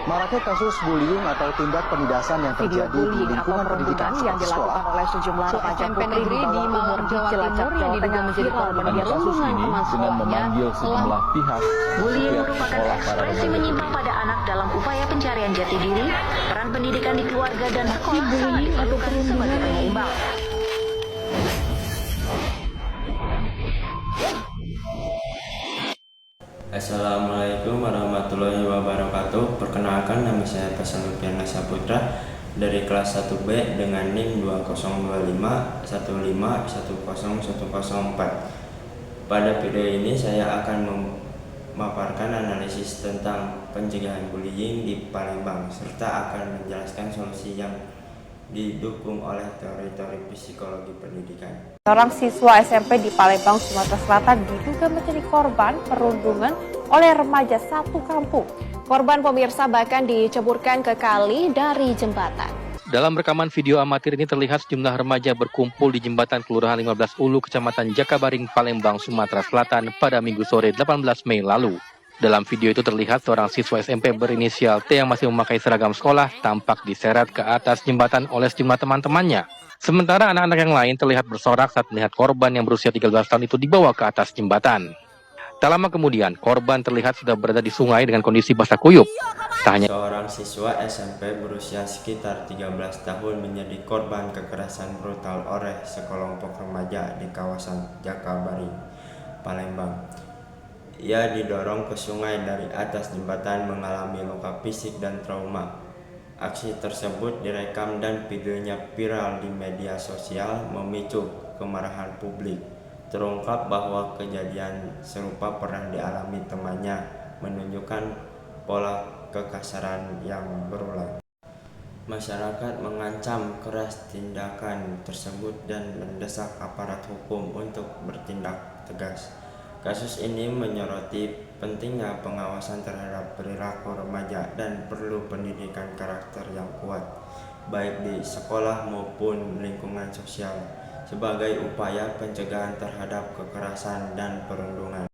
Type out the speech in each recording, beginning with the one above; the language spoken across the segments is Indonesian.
Maraknya kasus bullying atau tindak penindasan yang terjadi di lingkungan pendidikan yang dilakukan oleh sejumlah remaja putri di bawah umur di Cilacap, Jawa Tengah menjadi korban kasus ini dengan memanggil sejumlah pihak. Bullying merupakan ekspresi menyimpang pada anak dalam upaya pencarian jati diri, peran pendidikan di keluarga dan sekolah sangat diperlukan sebagai penyeimbang. Assalamualaikum warahmatullahi wabarakatuh. Perkenalkan, nama saya Pasan Lupiana Saputra dari kelas 1B dengan NIM 202515101004. Pada video ini saya akan memaparkan analisis tentang pencegahan bullying di Palembang serta akan menjelaskan solusi yang didukung oleh teori-teori psikologi pendidikan. Seorang siswa SMP di Palembang, Sumatera Selatan diduga menjadi korban perundungan oleh remaja satu kampung. Korban, pemirsa, bahkan diceburkan ke kali dari jembatan. Dalam rekaman video amatir ini terlihat sejumlah remaja berkumpul di jembatan Kelurahan 15 Ulu, Kecamatan Jakabaring, Palembang, Sumatera Selatan pada Minggu sore 18 Mei lalu. Dalam video itu terlihat seorang siswa SMP berinisial T yang masih memakai seragam sekolah tampak diseret ke atas jembatan oleh sejumlah teman-temannya. Sementara anak-anak yang lain terlihat bersorak saat melihat korban yang berusia 13 tahun itu dibawa ke atas jembatan. Tak lama kemudian, korban terlihat sudah berada di sungai dengan kondisi basah kuyup. Tak hanya seorang siswa SMP berusia sekitar 13 tahun menjadi korban kekerasan brutal oleh sekelompok remaja di kawasan Jakabaring, Palembang. Ia didorong ke sungai dari atas jembatan, mengalami luka fisik dan trauma. Aksi tersebut direkam dan videonya viral di media sosial, memicu kemarahan publik. Terungkap bahwa kejadian serupa pernah dialami temannya, menunjukkan pola kekasaran yang berulang. Masyarakat mengancam keras tindakan tersebut dan mendesak aparat hukum untuk bertindak tegas. Kasus ini menyoroti pentingnya pengawasan terhadap perilaku remaja dan perlu pendidikan karakter yang kuat, baik di sekolah maupun lingkungan sosial, sebagai upaya pencegahan terhadap kekerasan dan perundungan.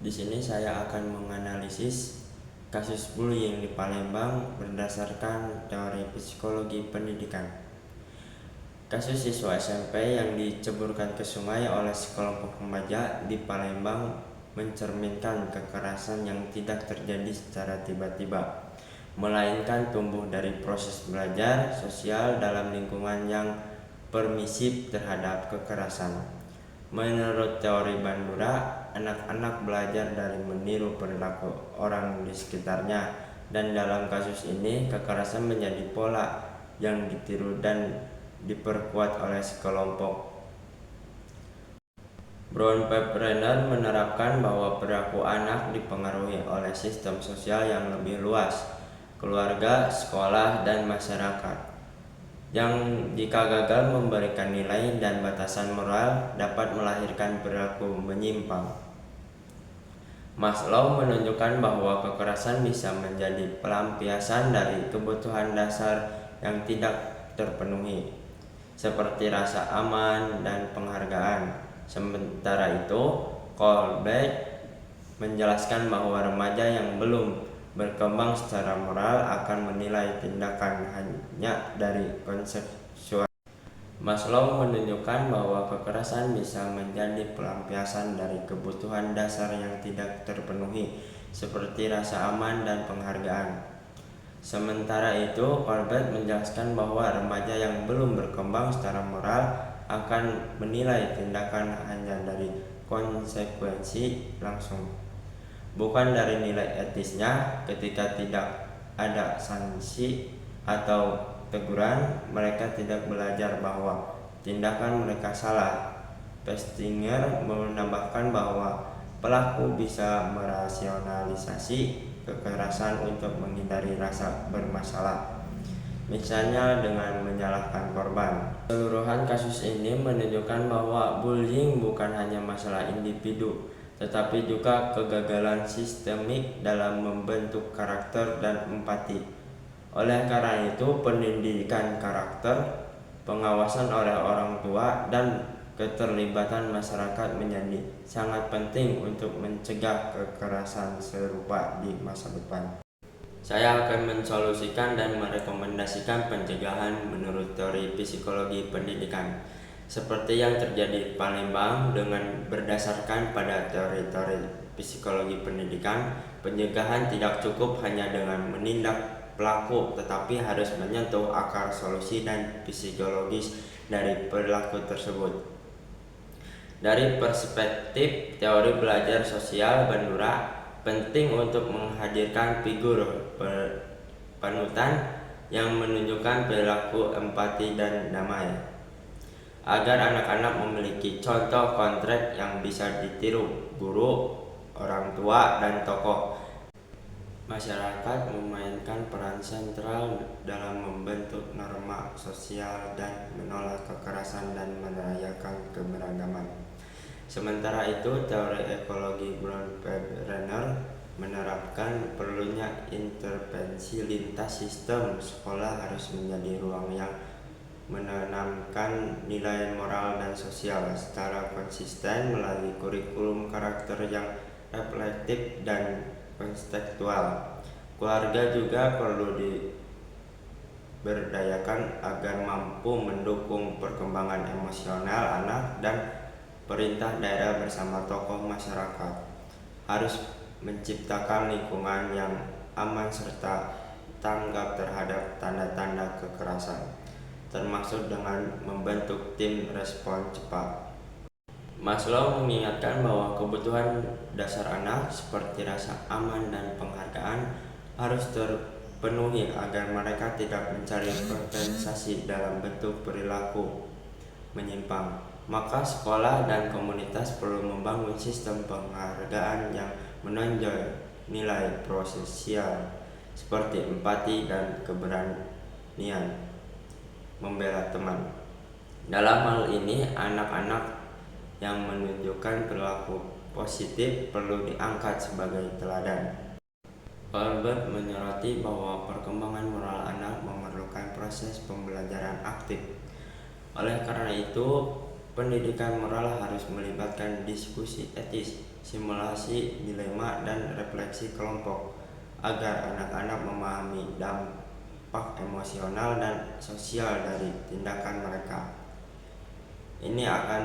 Di sini saya akan menganalisis kasus bullying di Palembang berdasarkan teori psikologi pendidikan. Kasus siswa SMP yang diceburkan ke sungai oleh sekelompok remaja di Palembang mencerminkan kekerasan yang tidak terjadi secara tiba-tiba, melainkan tumbuh dari proses belajar sosial dalam lingkungan yang permisif terhadap kekerasan. Menurut teori Bandura, anak-anak belajar dari meniru perilaku orang di sekitarnya, dan dalam kasus ini kekerasan menjadi pola yang ditiru dan diperkuat oleh sekelompok. Brown Pepreneur menerapkan bahwa perilaku anak dipengaruhi oleh sistem sosial yang lebih luas, keluarga, sekolah, dan masyarakat, yang jika gagal memberikan nilai dan batasan moral dapat melahirkan perilaku menyimpang. Maslow menunjukkan bahwa kekerasan bisa menjadi pelampiasan dari kebutuhan dasar yang tidak terpenuhi, seperti rasa aman dan penghargaan. Sementara itu, Colbert menjelaskan bahwa remaja yang belum berkembang secara moral akan menilai tindakan hanya dari konseptual. Maslow menunjukkan bahwa kekerasan bisa menjadi pelampiasan dari kebutuhan dasar yang tidak terpenuhi, seperti rasa aman dan penghargaan. Sementara itu, Colbert menjelaskan bahwa remaja yang belum berkembang secara moral akan menilai tindakan hanya dari konsekuensi langsung, bukan dari nilai etisnya. Ketika tidak ada sanksi atau teguran, mereka tidak belajar bahwa tindakan mereka salah. Festinger menambahkan bahwa pelaku bisa merasionalisasi kekerasan untuk menghindari rasa bermasalah, misalnya dengan menyalahkan korban. Keseluruhan kasus ini menunjukkan bahwa bullying bukan hanya masalah individu, tetapi juga kegagalan sistemik dalam membentuk karakter dan empati. Oleh karena itu, pendidikan karakter, pengawasan oleh orang tua, dan keterlibatan masyarakat menjadi sangat penting untuk mencegah kekerasan serupa di masa depan. Saya akan mensolusikan dan merekomendasikan pencegahan menurut teori psikologi pendidikan, seperti yang terjadi di Palembang. Dengan berdasarkan pada teori-teori psikologi pendidikan, pencegahan tidak cukup hanya dengan menindak pelaku, tetapi harus menyentuh akar solusi dan psikologis dari perilaku tersebut. Dari perspektif teori belajar sosial Bandura, penting untuk menghadirkan figur panutan yang menunjukkan perilaku empati dan damai, agar anak-anak memiliki contoh konkret yang bisa ditiru guru, orang tua, dan tokoh masyarakat. Memainkan peran sentral dalam membentuk norma sosial dan menolak kekerasan dan merayakan keberagaman. Sementara itu, teori ekologi Brundtland-Renner menerapkan perlunya intervensi lintas sistem. Sekolah harus menjadi ruang yang menanamkan nilai moral dan sosial secara konsisten melalui kurikulum karakter yang reflektif dan kontekstual. Keluarga juga perlu diberdayakan agar mampu mendukung perkembangan emosional anak, dan pemerintah daerah bersama tokoh masyarakat harus menciptakan lingkungan yang aman serta tanggap terhadap tanda-tanda kekerasan, termasuk dengan membentuk tim respon cepat. Maslow mengingatkan bahwa kebutuhan dasar anak seperti rasa aman dan penghargaan harus terpenuhi agar mereka tidak mencari kompensasi dalam bentuk perilaku menyimpang. Maka sekolah dan komunitas perlu membangun sistem penghargaan yang menonjol nilai prososial seperti empati dan keberanian membela teman. Dalam hal ini, anak-anak yang menunjukkan perilaku positif perlu diangkat sebagai teladan. Albert menyoroti bahwa perkembangan moral anak memerlukan proses pembelajaran aktif. Oleh karena itu, pendidikan moral harus melibatkan diskusi etis, simulasi dilema, dan refleksi kelompok agar anak-anak memahami dampak emosional dan sosial dari tindakan mereka. Ini akan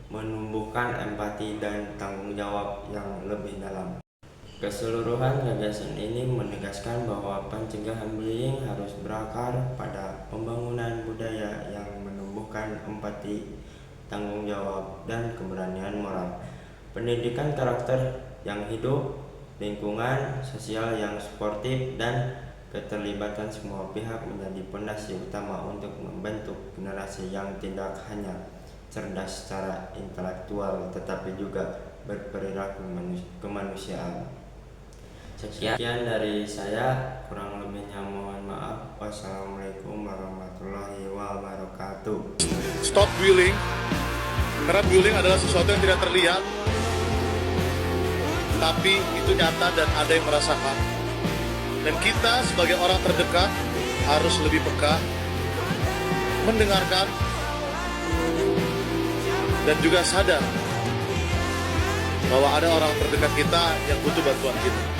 menumbuhkan empati dan tanggung jawab yang lebih dalam. Keseluruhan gagasan ini menegaskan bahwa pencegahan bullying harus berakar pada pembangunan budaya yang menumbuhkan empati, tanggung jawab, dan keberanian moral. Pendidikan karakter yang hidup, lingkungan sosial yang suportif, dan keterlibatan semua pihak menjadi pondasi utama untuk membentuk generasi yang tidak hanya cerdas secara intelektual tetapi juga berperilaku kemanusiaan. Sekian dari saya, kurang lebihnya mohon maaf. Wassalamualaikum warahmatullahi wabarakatuh. Stop bullying, karena bullying adalah sesuatu yang tidak terlihat, tapi itu nyata dan ada yang merasakan. Dan kita sebagai orang terdekat harus lebih peka, mendengarkan, dan juga sadar bahwa ada orang terdekat kita yang butuh bantuan kita.